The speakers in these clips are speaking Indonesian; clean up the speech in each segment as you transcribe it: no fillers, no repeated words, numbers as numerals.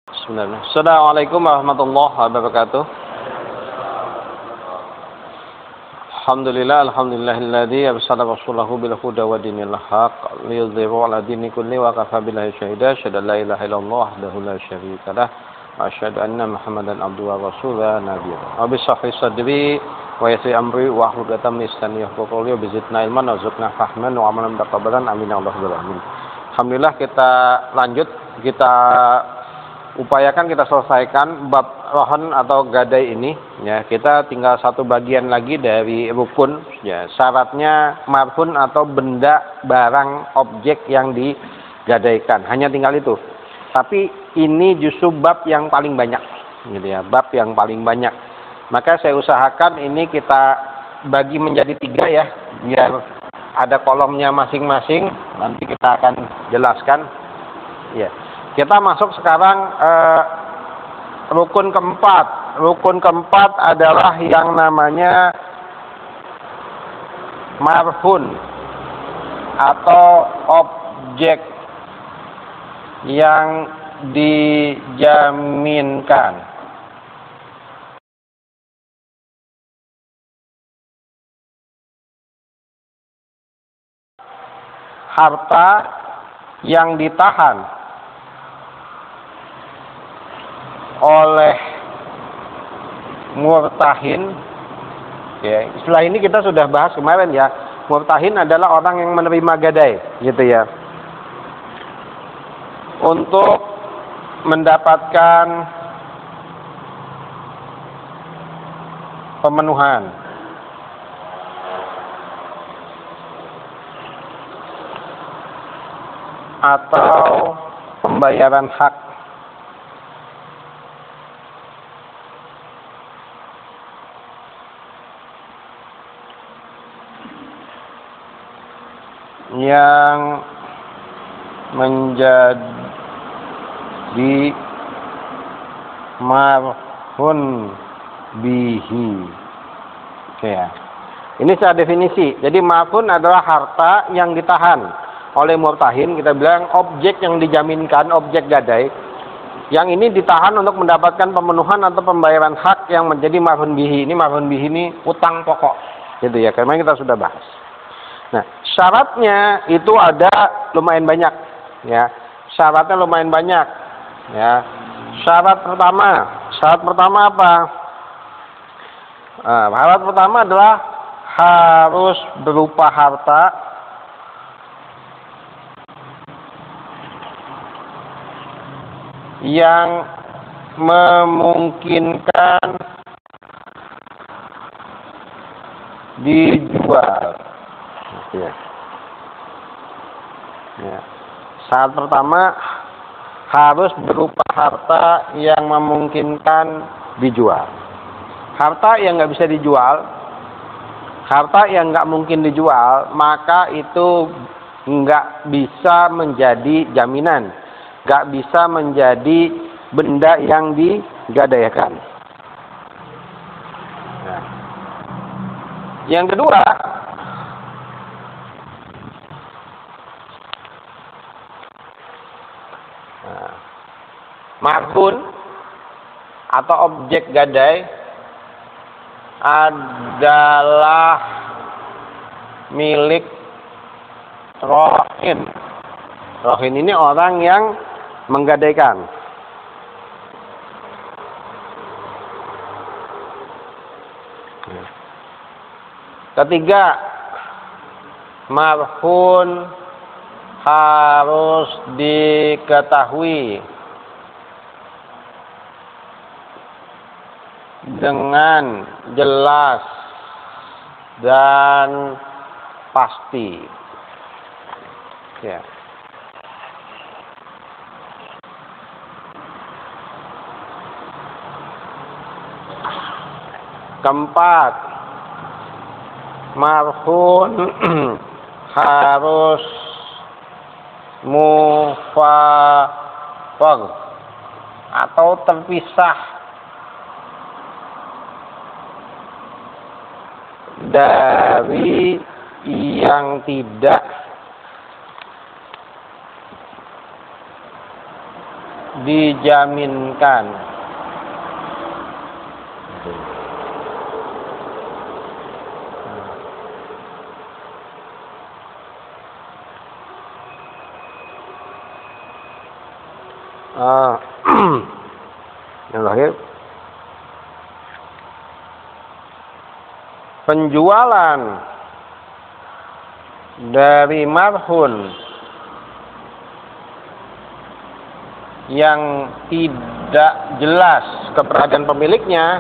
Bismillah. Assalamualaikum warahmatullahi wabarakatuh. Alhamdulillahilladzi arsala rasulahu bil huda wa dinil haqq liyudhhirahu 'ala dini kulli wa kafa billahi shahida. Asyhadu an la ilaha illallah wahdahu la syarika lah wa asyhadu anna Muhammadan abduhu wa rasuluhu nabiyyu. Rabbi shrah li sadri wa yassir amri wa hlul 'uqdatam min lisani yafqahu qawli wa bizidna ilman warzuqna fahman wa amalan mutaqabbalan amin ya rabbal alamin. Alhamdulillah kita lanjut, kita upayakan kita selesaikan bab rohon atau gadai ini ya. Kita tinggal satu bagian lagi dari rukun ya, syaratnya marhun atau benda barang objek yang digadaikan, hanya tinggal itu. Tapi ini justru bab yang paling banyak gitu ya, bab yang paling banyak. Maka saya usahakan ini kita bagi menjadi 3 ya, biar ada kolomnya masing-masing, nanti kita akan jelaskan ya. Kita masuk sekarang rukun keempat. Rukun keempat adalah yang namanya marhun atau objek yang dijaminkan. Harta yang ditahan oleh murtahin ya. Istilah ini kita sudah bahas kemarin ya. Murtahin adalah orang yang menerima gadai gitu ya, untuk mendapatkan pemenuhan atau pembayaran hak yang menjadi marhun bihi. Oke ya. Ini secara definisi. Jadi marhun adalah harta yang ditahan oleh murtahin. Kita bilang objek yang dijaminkan, objek gadai. Yang ini ditahan untuk mendapatkan pemenuhan atau pembayaran hak yang menjadi marhun bihi. Ini marhun bihi ini utang pokok. Gitu ya. Karena kita sudah bahas. Nah, syaratnya itu ada lumayan banyak ya. Syaratnya lumayan banyak ya. Syarat pertama apa? Syarat pertama adalah harus berupa harta yang memungkinkan dijual. Ya. Ya. Syarat pertama harus berupa harta yang memungkinkan dijual. Harta yang nggak bisa dijual, harta yang nggak mungkin dijual, maka itu nggak bisa menjadi jaminan, nggak bisa menjadi benda yang digadaikan. Nah. Yang kedua, marhun atau objek gadai adalah milik rohin. Rohin ini orang yang menggadaikan. Ketiga, marhun harus diketahui dengan jelas dan pasti. Ya. Keempat, marhun harus mufawwad atau terpisah dari yang tidak dijaminkan. Yang terakhir, penjualan dari marhun yang tidak jelas keberadaan pemiliknya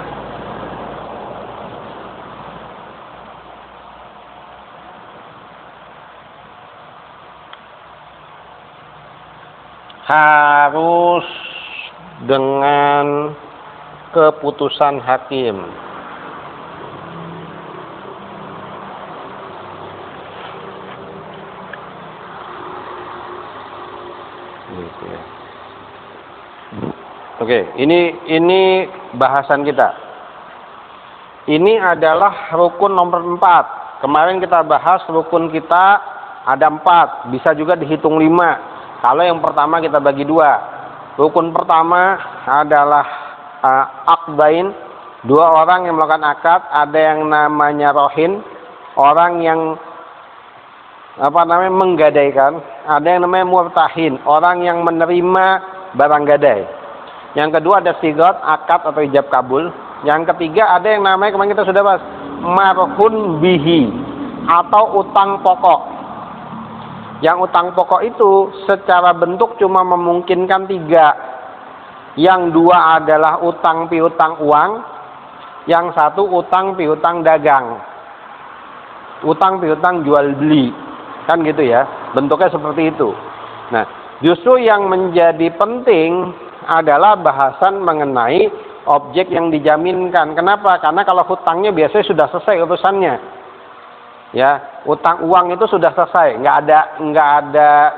harus dengan keputusan hakim. Oke, ini bahasan kita. Ini adalah rukun nomor 4. Kemarin kita bahas rukun kita ada 4, bisa juga dihitung 5. Kalau yang pertama kita bagi 2. Rukun pertama adalah aqdain, 2 orang yang melakukan akad. Ada yang namanya rohin, orang yang menggadaikan. Ada yang namanya murtahin, orang yang menerima barang gadai. Yang kedua ada sigot, akad atau ijab kabul. Yang ketiga ada yang namanya, kemarin kita sudah bahas, marhun bihi atau utang pokok. Yang utang pokok itu secara bentuk cuma memungkinkan 3. Yang 2 adalah utang piutang uang, yang 1 utang piutang dagang, utang piutang jual beli, kan gitu ya, bentuknya seperti itu. Nah, justru yang menjadi penting adalah bahasan mengenai objek yang dijaminkan. Kenapa? Karena kalau hutangnya biasanya sudah selesai urusannya. Ya, utang uang itu sudah selesai, nggak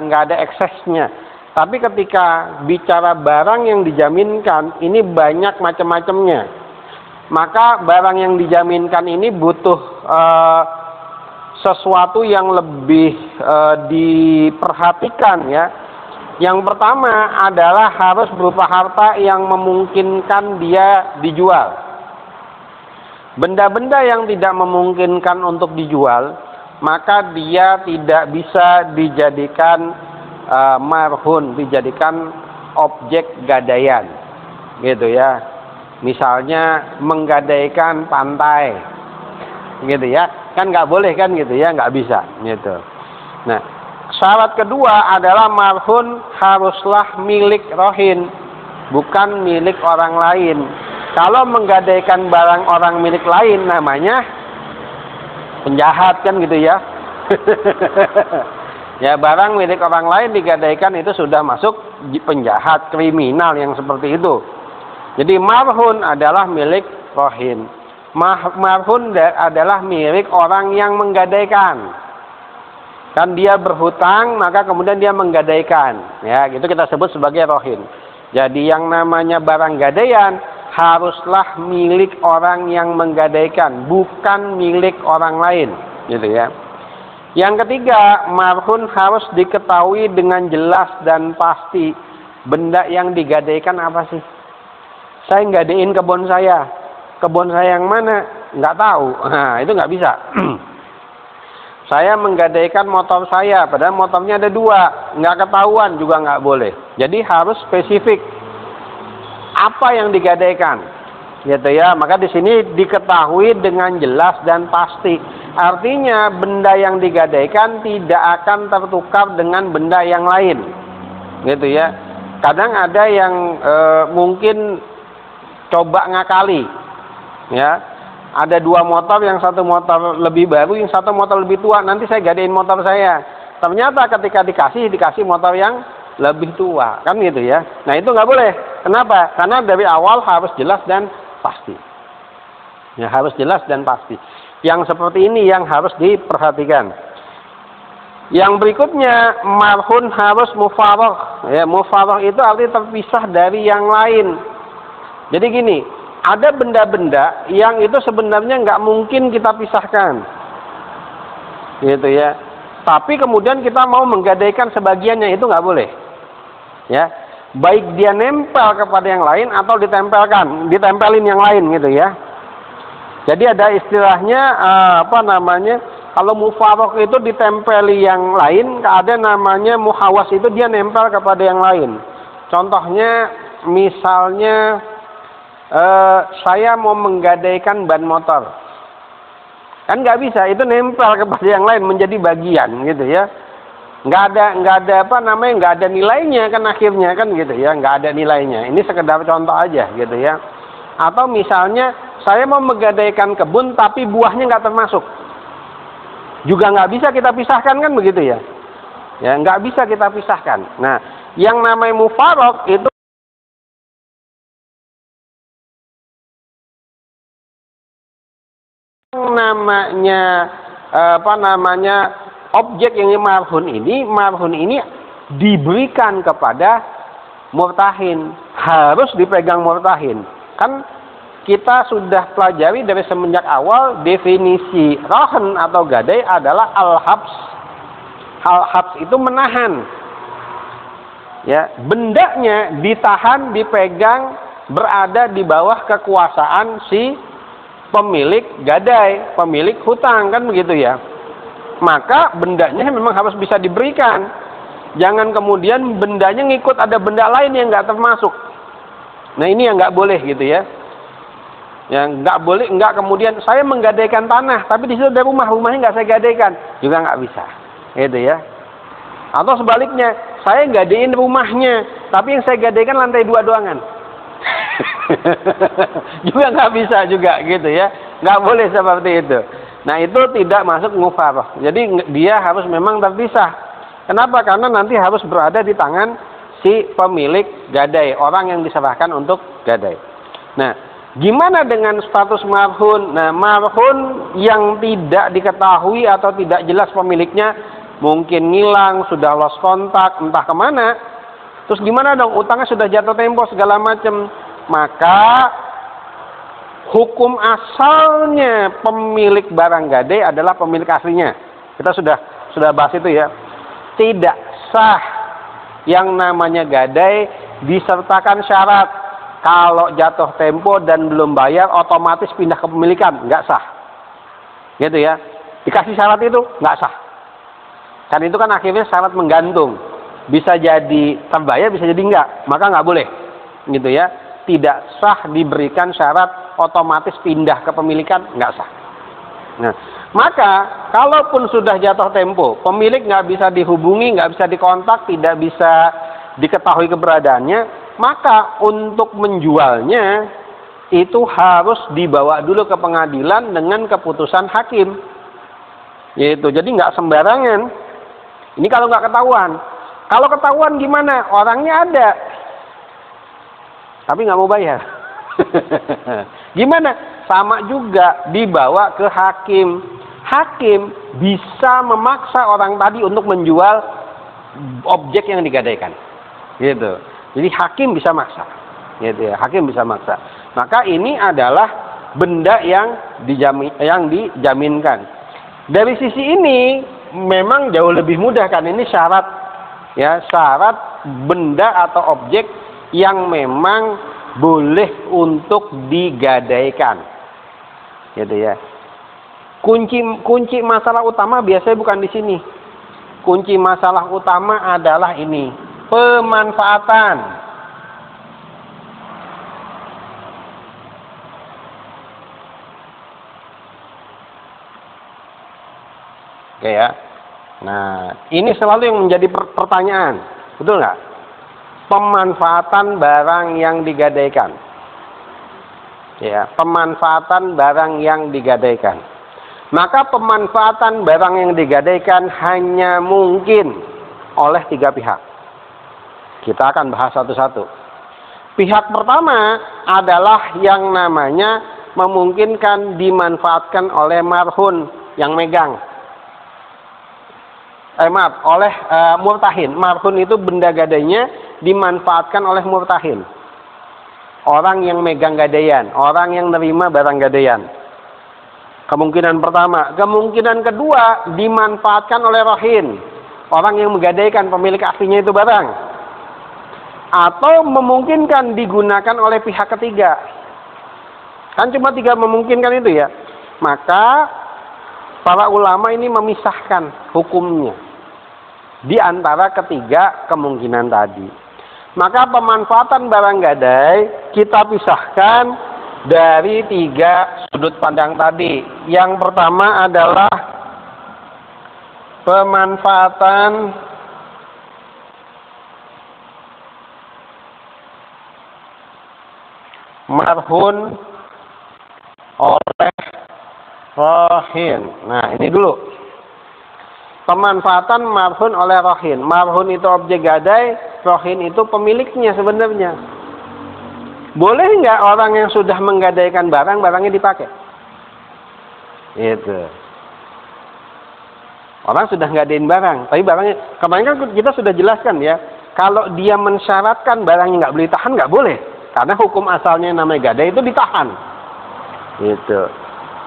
ada eksesnya. Tapi ketika bicara barang yang dijaminkan, ini banyak macam-macamnya. Maka barang yang dijaminkan ini butuh sesuatu yang lebih diperhatikan ya. Yang pertama adalah harus berupa harta yang memungkinkan dia dijual. Benda-benda yang tidak memungkinkan untuk dijual, maka dia tidak bisa dijadikan marhun, dijadikan objek gadaian, gitu ya. Misalnya menggadaikan pantai, gitu ya, kan nggak boleh kan, gitu ya, nggak bisa, gitu. Nah, syarat kedua adalah marhun haruslah milik rohin, bukan milik orang lain. Kalau menggadaikan barang orang milik lain namanya penjahat kan gitu ya. Ya, barang milik orang lain digadaikan itu sudah masuk penjahat, kriminal yang seperti itu. Jadi marhun adalah milik rohin. Marhun adalah milik orang yang menggadaikan. Kan dia berhutang, maka kemudian dia menggadaikan. Ya, gitu kita sebut sebagai rohin. Jadi yang namanya barang gadaian haruslah milik orang yang menggadaikan, bukan milik orang lain, gitu ya. Yang ketiga, marhun harus diketahui dengan jelas dan pasti. Benda yang digadaikan apa sih? Saya nggadein kebun saya yang mana? Nggak tahu. Nah, itu nggak bisa. Saya menggadaikan motor saya, padahal motornya ada 2, nggak ketahuan juga nggak boleh. Jadi harus spesifik. Apa yang digadaikan, gitu ya. Maka di sini diketahui dengan jelas dan pasti. Artinya benda yang digadaikan tidak akan tertukar dengan benda yang lain, gitu ya. Kadang ada yang mungkin coba ngakali, ya. Ada 2 motor, yang 1 motor lebih baru, yang 1 motor lebih tua. Nanti saya gadein motor saya. Ternyata ketika dikasih motor yang lebih tua, kan gitu ya. Nah, itu nggak boleh. Kenapa? Karena dari awal harus jelas dan pasti. Ya, harus jelas dan pasti. Yang seperti ini yang harus diperhatikan. Yang berikutnya, marhun harus mufaroh. Ya, mufaroh itu artinya terpisah dari yang lain. Jadi gini, ada benda-benda yang itu sebenarnya nggak mungkin kita pisahkan, gitu ya. Tapi kemudian kita mau menggadaikan sebagiannya, itu nggak boleh. Ya, baik dia nempel kepada yang lain atau ditempelin yang lain gitu ya. Jadi ada istilahnya kalau mufarok itu ditempeli yang lain, ada namanya muhawas itu dia nempel kepada yang lain. Contohnya misalnya saya mau menggadaikan ban motor, kan nggak bisa, itu nempel kepada yang lain menjadi bagian gitu ya. Nggak ada nilainya kan akhirnya kan gitu ya, nggak ada nilainya. Ini sekedar contoh aja gitu ya. Atau misalnya saya mau menggadaikan kebun tapi buahnya nggak termasuk, juga nggak bisa kita pisahkan kan begitu ya. Ya nggak bisa kita pisahkan. Nah, yang namanya mufarok itu namanya objek yang marhun ini diberikan kepada murtahin, harus dipegang murtahin. Kan kita sudah pelajari dari semenjak awal definisi rohen atau gadai adalah al-habs. Al-habs itu menahan. Ya, bendanya ditahan, dipegang, berada di bawah kekuasaan si pemilik gadai, pemilik hutang kan begitu ya. Maka bendanya memang harus bisa diberikan. Jangan kemudian bendanya ngikut ada benda lain yang nggak termasuk. Nah ini yang nggak boleh gitu ya. Yang nggak boleh, nggak kemudian saya menggadaikan tanah, tapi di situ ada rumahnya nggak saya gadaikan, juga nggak bisa, gitu ya. Atau sebaliknya, saya gadein rumahnya, tapi yang saya gadaikan lantai 2 doangan, juga nggak bisa juga, gitu ya. Nggak boleh seperti itu. Nah itu tidak masuk mufarah. Jadi dia harus memang terpisah. Kenapa? Karena nanti harus berada di tangan si pemilik gadai, orang yang diserahkan untuk gadai. Nah, gimana dengan status marhun? Nah, marhun yang tidak diketahui atau tidak jelas pemiliknya, mungkin ngilang, sudah lost kontak, entah kemana. Terus gimana dong? Utangnya sudah jatuh tempo segala macam. Maka hukum asalnya pemilik barang gadai adalah pemilik aslinya. Kita sudah bahas itu ya. Tidak sah yang namanya gadai disertakan syarat. Kalau jatuh tempo dan belum bayar otomatis pindah kepemilikan, nggak sah. Gitu ya. Dikasih syarat itu nggak sah. Kan itu kan akhirnya syarat menggantung. Bisa jadi terbayar, bisa jadi enggak. Maka nggak boleh. Gitu ya. Tidak sah diberikan syarat otomatis pindah kepemilikan, nggak sah. Nah, maka kalaupun sudah jatuh tempo, pemilik nggak bisa dihubungi, nggak bisa dikontak, tidak bisa diketahui keberadaannya, maka untuk menjualnya itu harus dibawa dulu ke pengadilan dengan keputusan hakim. Yaitu, jadi nggak sembarangan. Ini kalau nggak ketahuan. Kalau ketahuan gimana? Orangnya ada, tapi nggak mau bayar. Gimana? Sama juga dibawa ke hakim. Hakim bisa memaksa orang tadi untuk menjual objek yang digadaikan. Gitu. Jadi hakim bisa maksa. Gitu ya. Hakim bisa maksa. Maka ini adalah benda yang dijaminkan. Dari sisi ini memang jauh lebih mudah kan, ini syarat ya, syarat benda atau objek yang memang boleh untuk digadaikan, gitu ya. Kunci masalah utama biasanya bukan di sini. Kunci masalah utama adalah ini, pemanfaatan. Oke ya. Nah, ini selalu yang menjadi pertanyaan, betul nggak? Pemanfaatan barang yang digadaikan. Ya, pemanfaatan barang yang digadaikan. Maka pemanfaatan barang yang digadaikan hanya mungkin oleh 3 pihak. Kita akan bahas satu-satu. Pihak pertama adalah yang namanya memungkinkan dimanfaatkan oleh marhun yang megang. Oleh murtahin. Marhun itu benda gadainya dimanfaatkan oleh murtahin. Orang yang megang gadaian, orang yang nerima barang gadaian. Kemungkinan pertama. Kemungkinan kedua, dimanfaatkan oleh rohin. Orang yang menggadaikan, pemilik aslinya itu barang. atau memungkinkan digunakan oleh pihak ketiga. Kan cuma 3 memungkinkan itu ya. Maka para ulama ini memisahkan hukumnya di antara ketiga kemungkinan tadi. Maka pemanfaatan barang gadai kita pisahkan dari 3 sudut pandang tadi. Yang pertama adalah pemanfaatan marhun oleh rohin. Nah, ini dulu. Pemanfaatan marhun oleh rohin. Marhun itu objek gadai, rohin itu pemiliknya sebenarnya. Boleh nggak orang yang sudah menggadaikan barangnya dipakai? Itu. Orang sudah ngadain barang, tapi barangnya, kemarin kan kita sudah jelaskan ya, kalau dia mensyaratkan barangnya nggak boleh ditahan, nggak boleh. Karena hukum asalnya namanya gadai itu ditahan. Gitu.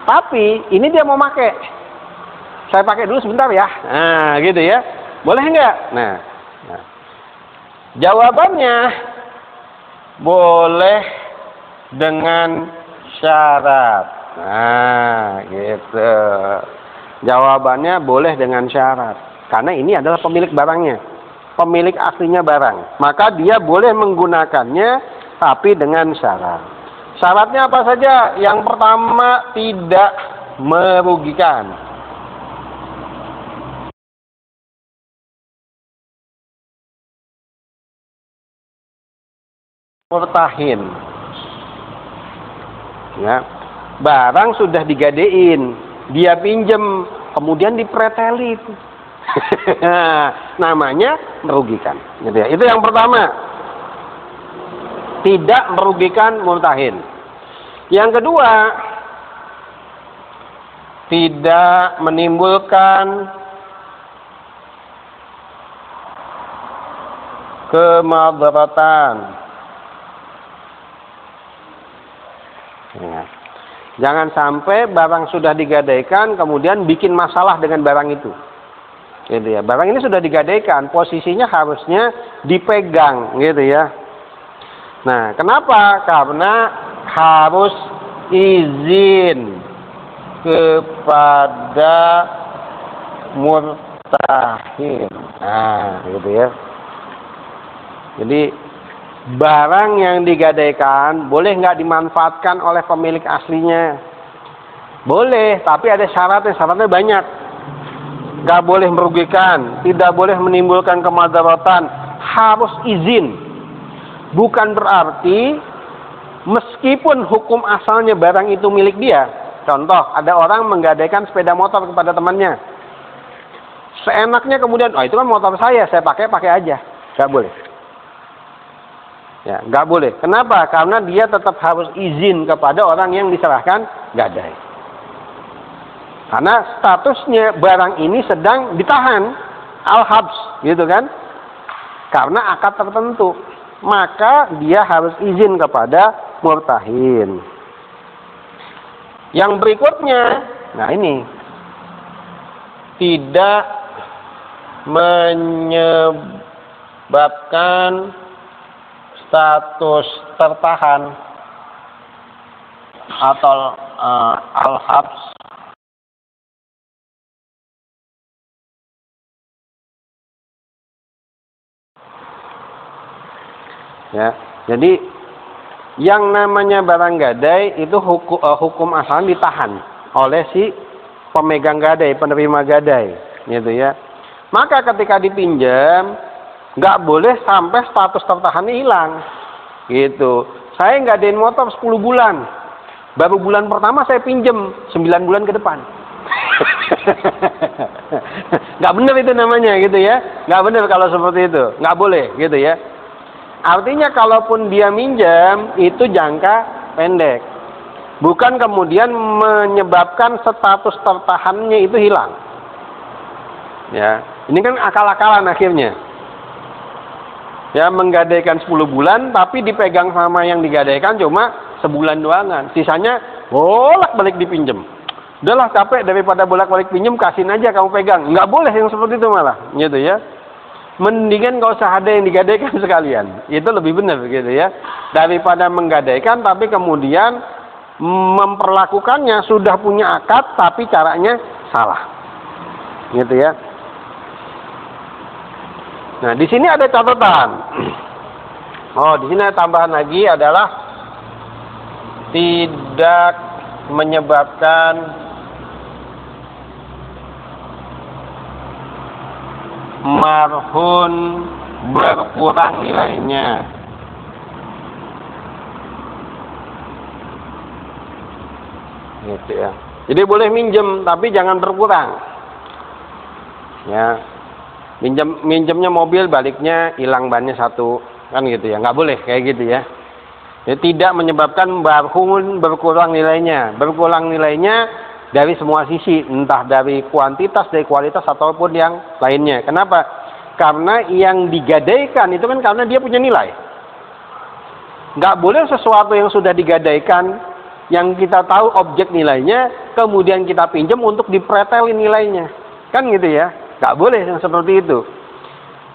Tapi ini dia mau pakai. Saya pakai dulu sebentar ya. Nah, gitu ya. Boleh nggak? Nah. Jawabannya boleh dengan syarat. Nah, gitu. Jawabannya boleh dengan syarat. Karena ini adalah pemilik barangnya. Pemilik aslinya barang. Maka dia boleh menggunakannya tapi dengan syarat. Syaratnya apa saja? Yang pertama, tidak merugikan. Murtahin. Ya. Barang sudah digadein, dia pinjem, kemudian dipretelin. Namanya merugikan. Gitu ya. Itu yang pertama. Tidak merugikan murtahin. Yang kedua, tidak menimbulkan kemadaratan. Ya. Jangan sampai barang sudah digadaikan kemudian bikin masalah dengan barang itu. Gitu ya. Barang ini sudah digadaikan, posisinya harusnya dipegang, gitu ya. Nah, kenapa? Karena harus izin kepada murtahin. Nah, gitu ya. Jadi barang yang digadaikan boleh nggak dimanfaatkan oleh pemilik aslinya? Boleh, tapi ada syaratnya. Syaratnya banyak. Nggak boleh merugikan, tidak boleh menimbulkan kemadaratan, harus izin. Bukan berarti meskipun hukum asalnya barang itu milik dia. Contoh, ada orang menggadaikan sepeda motor kepada temannya. Seenaknya kemudian, oh itu kan motor saya pakai aja. Nggak boleh. Ya, nggak boleh. Kenapa? Karena dia tetap harus izin kepada orang yang diserahkan gadai. Karena statusnya barang ini sedang ditahan, al-habs, gitu kan? Karena akad tertentu. Maka dia harus izin kepada murtahin. Yang berikutnya, nah ini, tidak menyebabkan status tertahan atau al-habs ya. Jadi yang namanya barang gadai itu hukum asal ditahan oleh si pemegang gadai, penerima gadai, gitu ya. Maka ketika dipinjam nggak boleh sampai status tertahannya hilang, gitu. Saya ngadain motor 10 bulan, baru bulan pertama saya pinjam 9 bulan ke depan. Nggak benar itu namanya, gitu ya. Nggak benar kalau seperti itu, nggak boleh, gitu ya. Artinya kalaupun dia minjam itu jangka pendek, bukan kemudian menyebabkan status tertahannya itu hilang. Ya, ini kan akal-akalan akhirnya. Ya, menggadaikan 10 bulan tapi dipegang sama yang digadaikan cuma sebulan doangan. Sisanya bolak-balik dipinjam. Udahlah capek daripada bolak-balik pinjam, kasihin aja kamu pegang. Nggak boleh yang seperti itu malah, gitu ya. mendingan nggak usah ada yang digadaikan sekalian. Itu lebih benar gitu ya. Daripada menggadaikan tapi kemudian memperlakukannya sudah punya akad tapi caranya salah. Gitu ya. Nah, di sini ada catatan. Oh, di sini ada tambahan lagi adalah tidak menyebabkan marhun berkurang nilainya. Gitu ya. Jadi boleh minjem tapi jangan berkurang. Ya. Minjemnya mobil, baliknya hilang bannya satu, kan gitu ya. Nggak boleh kayak gitu ya. Jadi tidak menyebabkan marhun berkurang nilainya. Berkurang nilainya dari semua sisi, entah dari kuantitas, dari kualitas ataupun yang lainnya. Kenapa? Karena yang digadaikan itu kan karena dia punya nilai. Nggak boleh sesuatu yang sudah digadaikan, yang kita tahu objek nilainya, kemudian kita pinjam untuk dipretelin nilainya. Kan gitu ya. Nggak boleh yang seperti itu.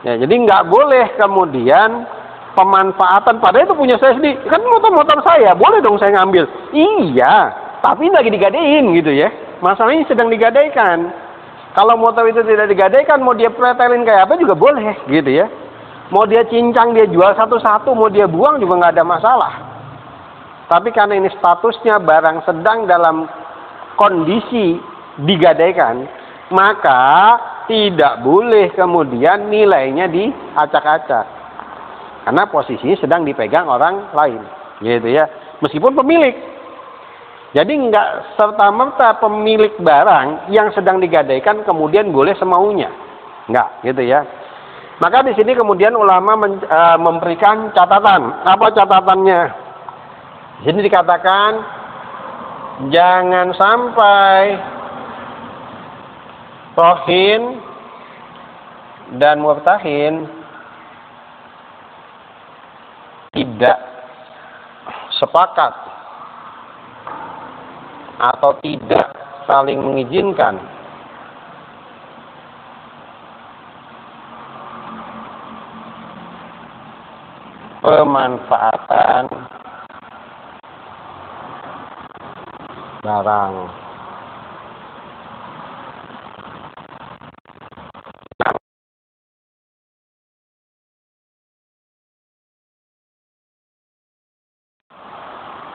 Ya, jadi nggak boleh kemudian pemanfaatan, padahal itu punya saya sendiri. Kan motor saya, boleh dong saya ngambil. Iya, tapi lagi digadein gitu ya. Masalahnya sedang digadaikan. Kalau motor itu tidak digadaikan, mau dia pretelin kayak apa juga boleh gitu ya. Mau dia cincang, dia jual satu-satu, mau dia buang juga nggak ada masalah. Tapi karena ini statusnya barang sedang dalam kondisi digadaikan, maka tidak boleh kemudian nilainya diacak-acak. Karena posisi sedang dipegang orang lain. Gitu ya. Meskipun pemilik. Jadi nggak serta-merta pemilik barang yang sedang digadaikan kemudian boleh semaunya. Nggak, gitu ya. Maka di sini kemudian ulama memberikan catatan. Apa catatannya? Di sini dikatakan jangan sampai rohin dan murtahin tidak sepakat atau tidak saling mengizinkan pemanfaatan barang.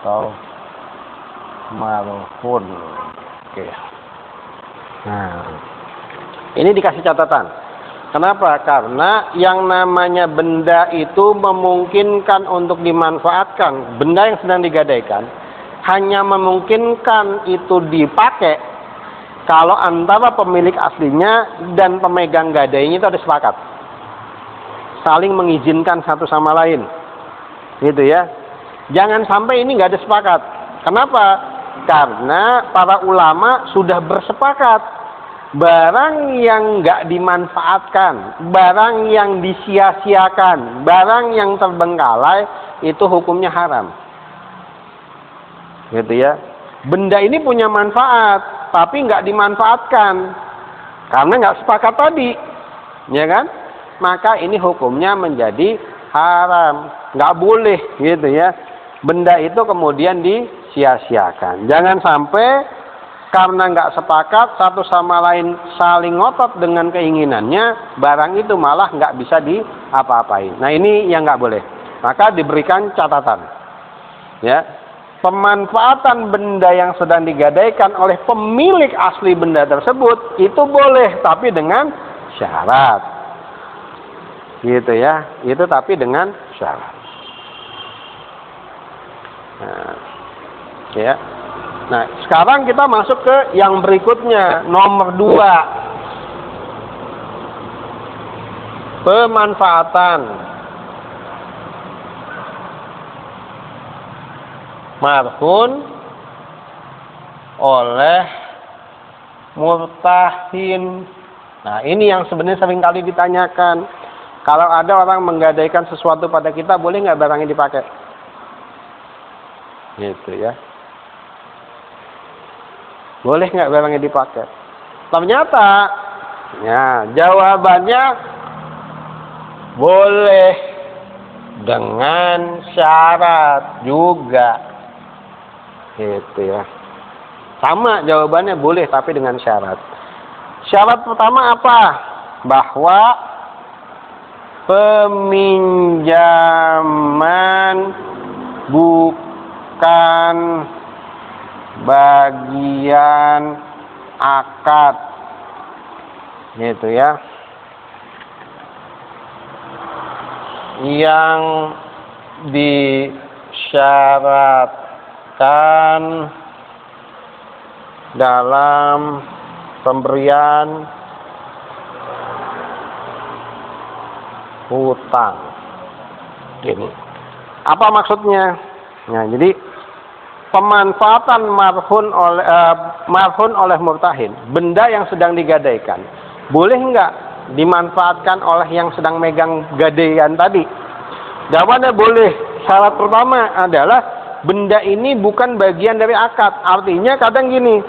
Atau marhun. Oke. Nah, ini dikasih catatan. Kenapa? Karena yang namanya benda itu memungkinkan untuk dimanfaatkan. Benda yang sedang digadaikan hanya memungkinkan itu dipakai kalau antara pemilik aslinya dan pemegang gadainya itu ada sepakat, saling mengizinkan satu sama lain, gitu ya. Jangan sampai ini nggak ada sepakat. Kenapa? Karena para ulama sudah bersepakat barang yang nggak dimanfaatkan, barang yang disia-siakan, barang yang terbengkalai itu hukumnya haram. Gitu ya. Benda ini punya manfaat, tapi nggak dimanfaatkan karena nggak sepakat tadi, ya kan? Maka ini hukumnya menjadi haram, nggak boleh, gitu ya. Benda itu kemudian disia-siakan. Jangan sampai karena nggak sepakat satu sama lain saling ngotot dengan keinginannya, barang itu malah nggak bisa diapa-apain. Nah, ini yang nggak boleh. Maka diberikan catatan. Ya, pemanfaatan benda yang sedang digadaikan oleh pemilik asli benda tersebut itu boleh, tapi dengan syarat. Gitu ya. Itu tapi dengan syarat. Nah, ya. Nah, sekarang kita masuk ke yang berikutnya, nomor 2. Pemanfaatan marhun oleh murtahin. Nah, ini yang sebenarnya sering kali ditanyakan. Kalau ada orang menggadaikan sesuatu pada kita, boleh nggak barangnya dipakai? Gitu ya. Boleh nggak barangnya dipakai? Ternyata, ya jawabannya boleh dengan syarat juga. Gitu ya. Sama jawabannya, boleh tapi dengan syarat. Syarat pertama apa? Bahwa peminjaman bukan bagian akad. Gitu ya. Yang disyaratkan dalam pemberian hutang. Gini. Apa maksudnya? Nah, jadi pemanfaatan marhun oleh murtahin, benda yang sedang digadaikan, boleh enggak dimanfaatkan oleh yang sedang megang gadaian tadi? Jawabannya boleh. Syarat pertama adalah benda ini bukan bagian dari akad. Artinya kadang gini,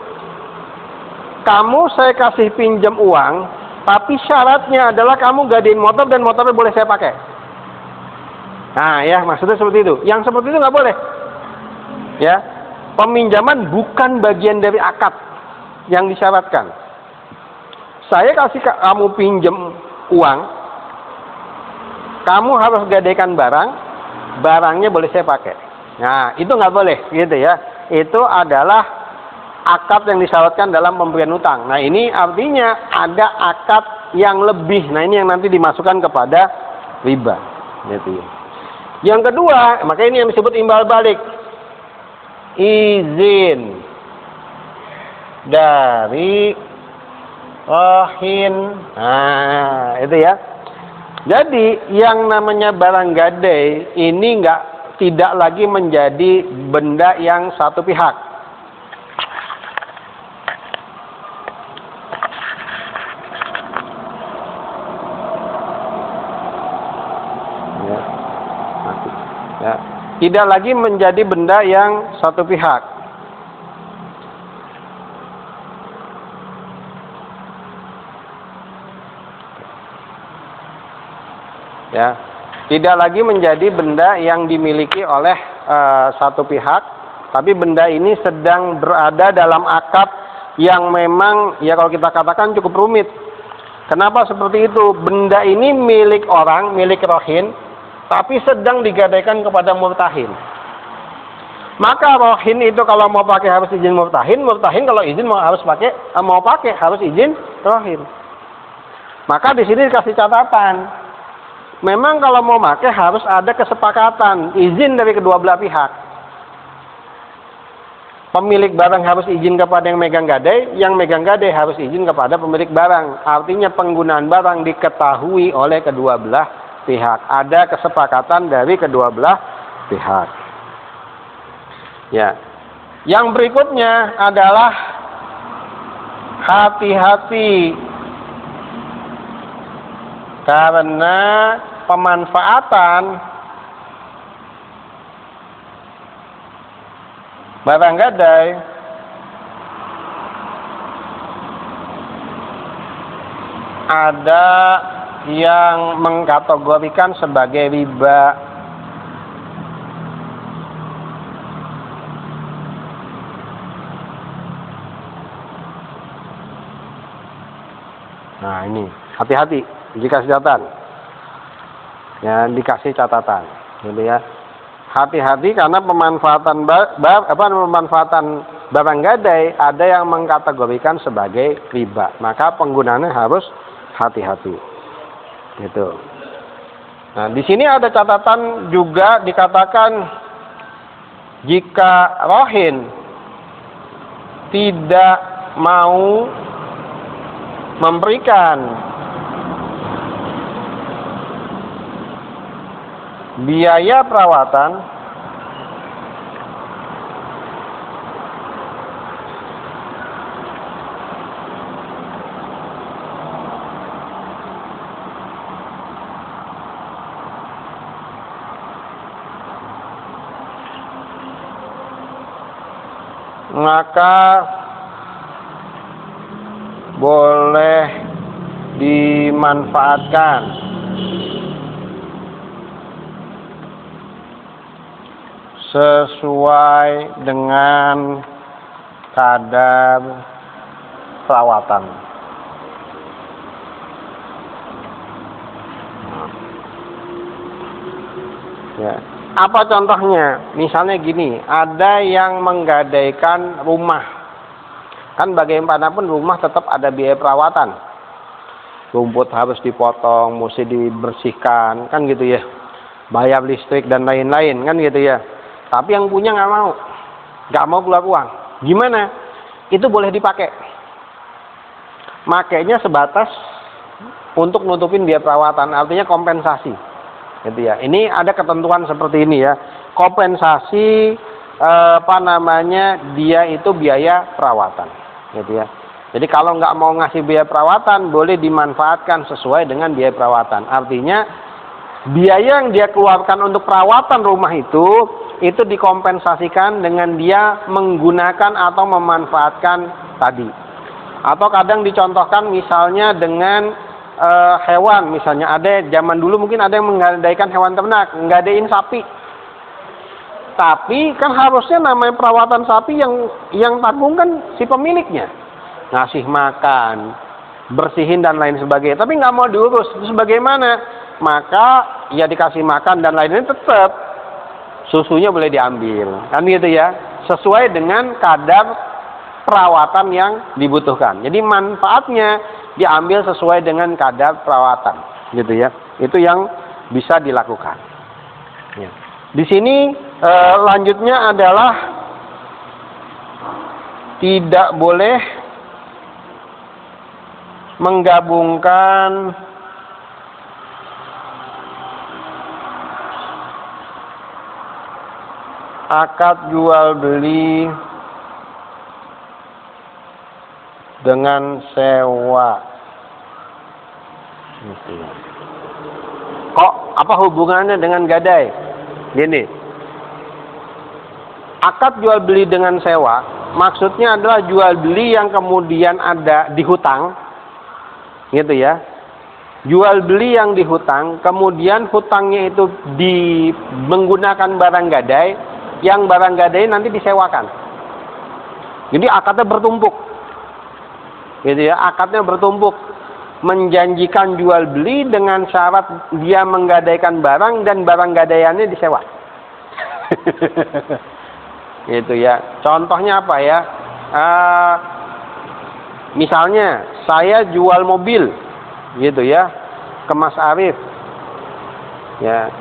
kamu saya kasih pinjam uang, tapi syaratnya adalah kamu gadein motor dan motornya boleh saya pakai. Nah ya, maksudnya seperti itu. Yang seperti itu nggak boleh. Ya, peminjaman bukan bagian dari akad yang disyaratkan. Saya kasih kamu pinjam uang, kamu harus gadaikan barang, barangnya boleh saya pakai. Nah, itu nggak boleh, gitu ya. Itu adalah akad yang disyaratkan dalam pemberian utang. Nah, ini artinya ada akad yang lebih. Nah, ini yang nanti dimasukkan kepada riba, gitu ya. Yang kedua, maka ini yang disebut imbal balik. Izin dari rohin. Nah, itu ya. Jadi yang namanya barang gadai ini tidak lagi menjadi benda yang satu pihak. Ya. Tidak lagi menjadi benda yang satu pihak. Ya, tidak lagi menjadi benda yang dimiliki oleh satu pihak, tapi benda ini sedang berada dalam akad yang memang ya kalau kita katakan cukup rumit. Kenapa seperti itu? Benda ini milik orang, milik rohin, tapi sedang digadaikan kepada murtahin. Maka rohin itu kalau mau pakai harus izin murtahin, murtahin kalau izin harus izin rohin. Maka di sini dikasih catatan. Memang kalau mau pakai harus ada kesepakatan, izin dari kedua belah pihak. Pemilik barang harus izin kepada yang megang gadai, yang megang gadai harus izin kepada pemilik barang. Artinya penggunaan barang diketahui oleh kedua belah pihak. Ada kesepakatan dari kedua belah pihak. Ya. Yang berikutnya adalah hati-hati karena pemanfaatan barang gadai ada yang mengkategorikan sebagai riba. Nah ini hati-hati, dikasih catatan. Ya, dikasih catatan, gitu ya. Hati-hati karena pemanfaatan barang gadai ada yang mengkategorikan sebagai riba. Maka penggunaannya harus hati-hati. Gitu. Nah, di sini ada catatan juga dikatakan jika rohin tidak mau memberikan biaya perawatan maka boleh dimanfaatkan sesuai dengan kadar perawatan. Ya. Apa contohnya? Misalnya gini, ada yang menggadaikan rumah. Kan bagaimanapun rumah tetap ada biaya perawatan. Rumput harus dipotong, mesti dibersihkan, kan gitu ya. Bayar listrik dan lain-lain, kan gitu ya. Tapi yang punya nggak mau keluar uang. Gimana? Itu boleh dipakai. Makainya sebatas untuk nutupin biaya perawatan, artinya kompensasi. Gitu ya. Ini ada ketentuan seperti ini ya. Kompensasi dia itu biaya perawatan. Gitu ya. Jadi kalau nggak mau ngasih biaya perawatan, boleh dimanfaatkan sesuai dengan biaya perawatan. Artinya biaya yang dia keluarkan untuk perawatan rumah itu dikompensasikan dengan dia menggunakan atau memanfaatkan tadi. Atau kadang dicontohkan misalnya dengan hewan, misalnya ada zaman dulu mungkin ada yang menggadaikan hewan ternak, nggadain sapi. Tapi kan harusnya namanya perawatan sapi yang tanggung kan si pemiliknya. Ngasih makan, bersihin dan lain sebagainya. Tapi nggak mau diurus. Terus bagaimana? Maka ya dikasih makan dan lain-lain tetap susunya boleh diambil. Kan gitu ya. Sesuai dengan kadar perawatan yang dibutuhkan. Jadi manfaatnya diambil sesuai dengan kadar perawatan. Gitu ya. Itu yang bisa dilakukan. Ya. Di sini lanjutnya adalah tidak boleh menggabungkan akad jual beli dengan sewa. Kok apa hubungannya dengan gadai? Gini, akad jual beli dengan sewa maksudnya adalah jual beli yang kemudian ada dihutang, gitu ya. Jual beli yang dihutang, kemudian hutangnya itu menggunakan barang gadai, yang barang gadai nanti disewakan. Jadi akadnya bertumpuk, gitu ya. Akadnya bertumpuk, menjanjikan jual beli dengan syarat dia menggadaikan barang dan barang gadaiannya disewa. Gitu ya. Contohnya apa ya? Misalnya saya jual mobil, gitu ya, ke Mas Arif. Ya,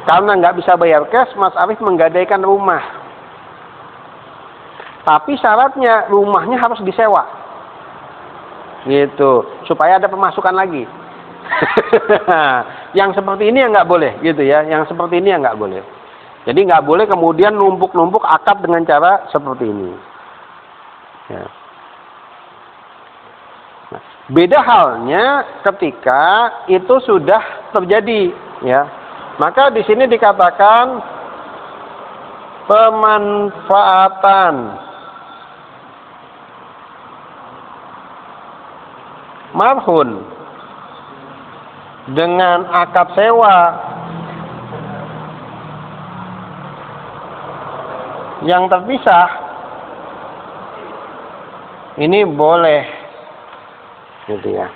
karena nggak bisa bayar cash, Mas Arif menggadaikan rumah. Tapi syaratnya rumahnya harus disewa, gitu, supaya ada pemasukan lagi. Yang seperti ini yang nggak boleh, gitu ya. Yang seperti ini yang nggak boleh. Jadi nggak boleh kemudian numpuk-numpuk akad dengan cara seperti ini. Ya. Nah, beda halnya ketika itu sudah terjadi, ya. Maka di sini dikatakan pemanfaatan marhun dengan akad sewa yang terpisah ini boleh, gitu ya.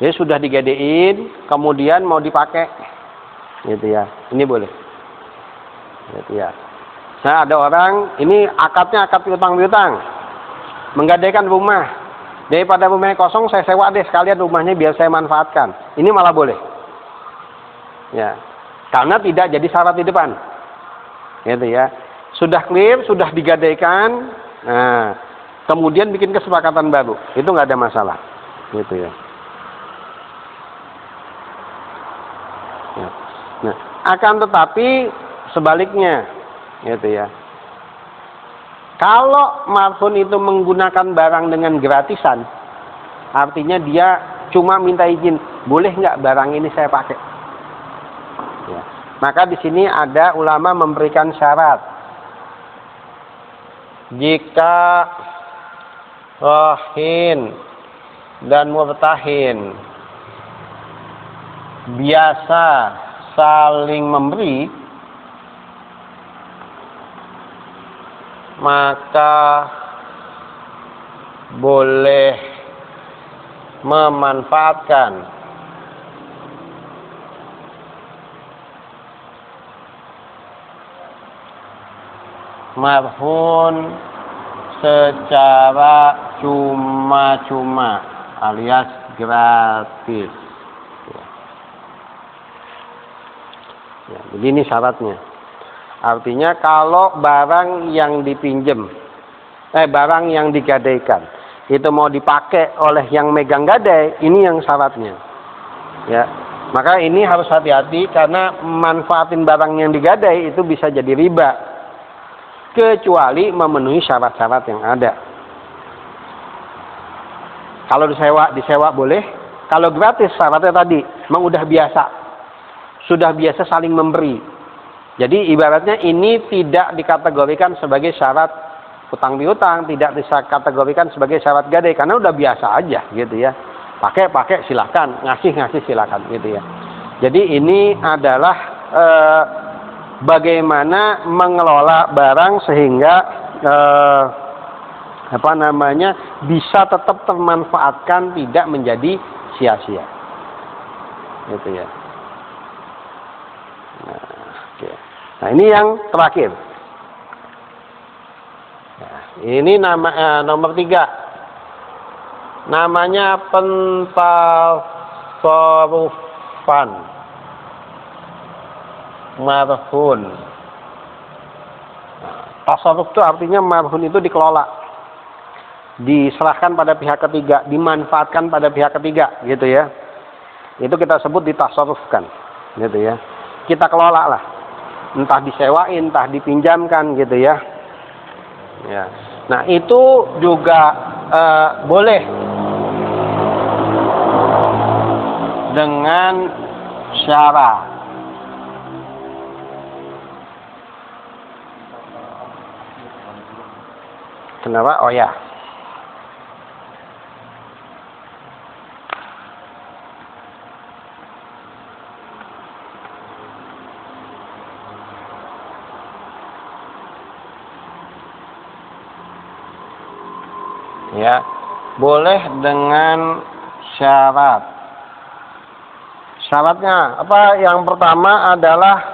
Jadi sudah digadein, kemudian mau dipakai, gitu ya. Ini boleh, gitu ya. Nah, ada orang ini akadnya akad piutang, menggadaikan rumah, daripada rumahnya kosong saya sewa deh sekalian rumahnya biar saya manfaatkan. Ini malah boleh, ya, karena tidak jadi syarat di depan, gitu ya. Sudah clear, sudah digadaikan, nah kemudian bikin kesepakatan baru, itu nggak ada masalah, gitu ya. Nah, akan tetapi sebaliknya, gitu ya. Kalau marhun itu menggunakan barang dengan gratisan, artinya dia cuma minta izin, boleh nggak barang ini saya pakai? Ya. Maka di sini ada ulama memberikan syarat. Jika rahin dan murtahin biasa saling memberi, maka boleh memanfaatkan marhun secara cuma-cuma alias gratis. Ya, begini syaratnya. Artinya kalau barang yang dipinjem, barang yang digadaikan, itu mau dipakai oleh yang megang gadai, ini yang syaratnya. Ya, maka ini harus hati-hati karena manfaatin barang yang digadai itu bisa jadi riba, kecuali memenuhi syarat-syarat yang ada. Kalau disewa boleh. Kalau gratis syaratnya tadi, memang udah biasa, sudah biasa saling memberi. Jadi ibaratnya ini tidak dikategorikan sebagai syarat utang piutang, tidak dikategorikan sebagai syarat gadai karena udah biasa aja gitu ya. Pakai silakan, ngasih silakan gitu ya. Jadi ini adalah bagaimana mengelola barang sehingga bisa tetap termanfaatkan, tidak menjadi sia-sia gitu ya. Nah ini yang terakhir. Nah, ini nomor 3. Namanya pentasarufan marhun. Tasarruf itu artinya marhun itu dikelola, diserahkan pada pihak ketiga, dimanfaatkan pada pihak ketiga gitu ya. Itu kita sebut ditasarrufkan gitu ya. Kita kelola lah, entah disewain, entah dipinjamkan gitu ya. Ya. Nah itu juga boleh dengan syarat. Kenapa? Oh ya. Ya, boleh dengan syarat. Syaratnya apa? Yang pertama adalah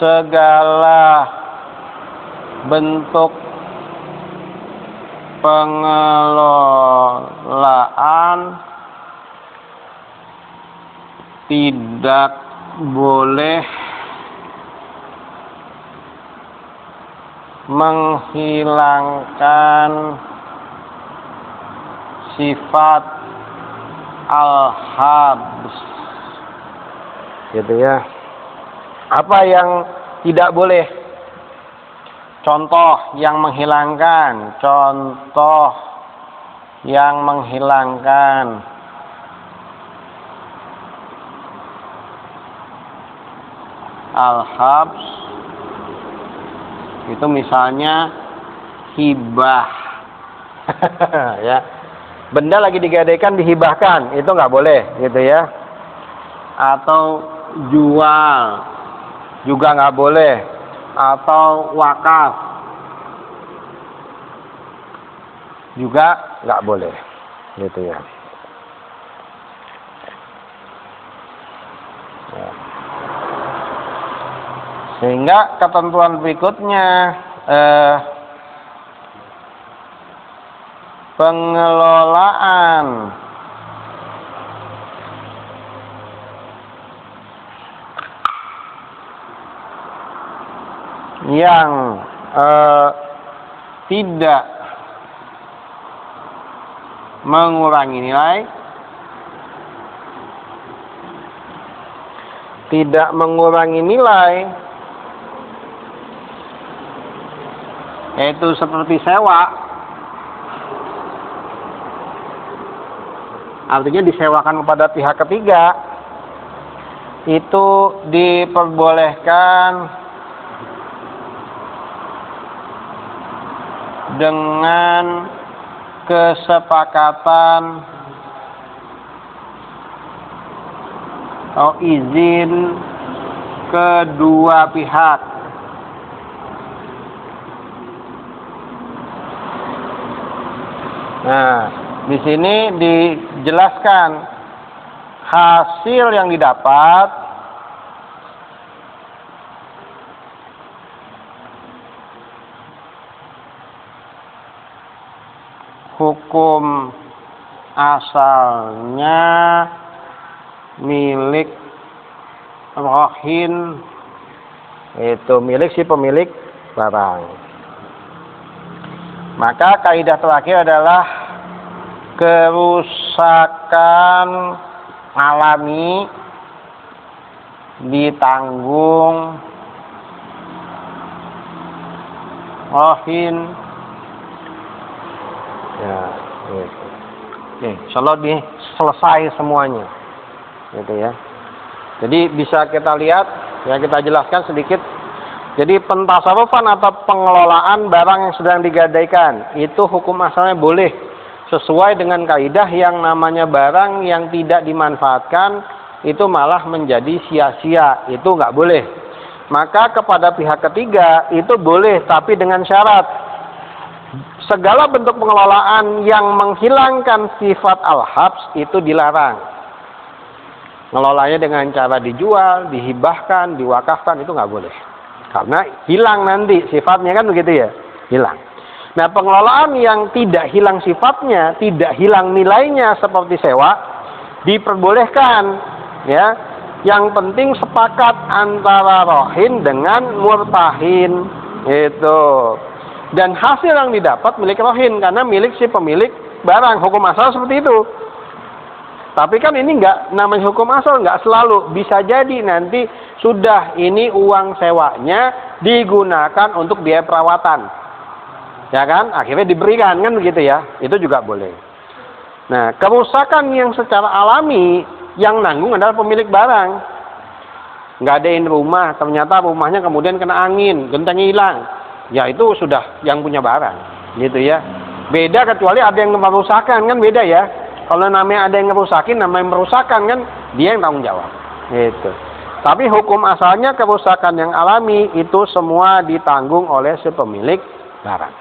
segala bentuk pengelolaan tidak boleh menghilangkan sifat al-habs gitu ya. Apa yang tidak boleh? Contoh yang menghilangkan al-habs itu misalnya hibah ya, benda lagi digadaikan dihibahkan, itu nggak boleh gitu ya. Atau jual juga nggak boleh, atau wakaf juga nggak boleh gitu ya. Sehingga ketentuan berikutnya pengelolaan yang tidak mengurangi nilai, yaitu seperti sewa, artinya disewakan kepada pihak ketiga, itu diperbolehkan dengan kesepakatan atau izin kedua pihak. Nah, di sini dijelaskan hasil yang didapat hukum asalnya milik rohin, itu milik si pemilik barang. Maka kaidah terakhir adalah kerusakan alami ditanggung rohin. Ya, gitu. Nih, insyaallah selesai semuanya, gitu ya. Jadi bisa kita lihat, ya kita jelaskan sedikit. Jadi pentasarufan atau pengelolaan barang yang sedang digadaikan itu hukum asalnya boleh sesuai dengan kaidah yang namanya barang yang tidak dimanfaatkan itu malah menjadi sia-sia, itu nggak boleh. Maka kepada pihak ketiga itu boleh, tapi dengan syarat segala bentuk pengelolaan yang menghilangkan sifat al-habs itu dilarang. Ngelolanya dengan cara dijual, dihibahkan, diwakafkan itu nggak boleh. Karena hilang nanti sifatnya, kan begitu ya, hilang. Nah, pengelolaan yang tidak hilang sifatnya, tidak hilang nilainya seperti sewa, diperbolehkan, ya. Yang penting sepakat antara rohin dengan murtahin, itu. Dan hasil yang didapat milik rohin karena milik si pemilik barang, hukum asal seperti itu. Tapi kan ini nggak namanya hukum asal, nggak selalu. Bisa jadi nanti sudah ini uang sewanya digunakan untuk biaya perawatan, ya kan? Akhirnya diberikan, kan begitu ya? Itu juga boleh. Nah, kerusakan yang secara alami yang nanggung adalah pemilik barang. Nggak adain rumah, ternyata rumahnya kemudian kena angin, gentengnya hilang. Ya itu sudah yang punya barang, gitu ya. Beda kecuali ada yang merusakan, kan beda ya. Kalau namanya ada yang ngerusakin, namanya merusakan, kan dia yang tanggung jawab. Gitu. Tapi hukum asalnya kerusakan yang alami itu semua ditanggung oleh si pemilik barang.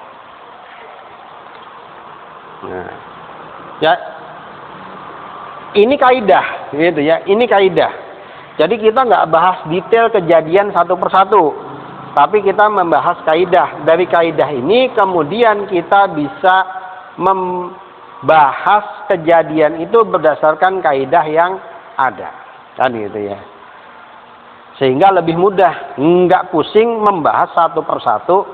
Nah, ya ini kaidah, gitu ya. Ini kaidah. Jadi kita nggak bahas detail kejadian satu persatu, tapi kita membahas kaidah. Dari kaidah ini kemudian kita bisa bahas kejadian itu berdasarkan kaidah yang ada, kan gitu ya. Sehingga lebih mudah, nggak pusing membahas satu persatu,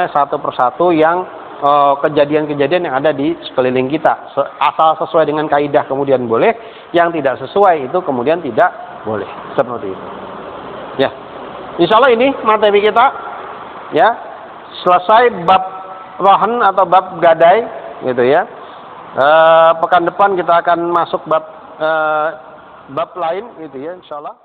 satu persatu yang kejadian-kejadian yang ada di sekeliling kita. Asal sesuai dengan kaidah kemudian boleh, yang tidak sesuai itu kemudian tidak boleh, seperti itu. Ya, insya Allah ini materi kita, ya, selesai bab rohan atau bab gadai. Gitu ya. Pekan depan kita akan masuk bab lain, gitu ya, insyaallah.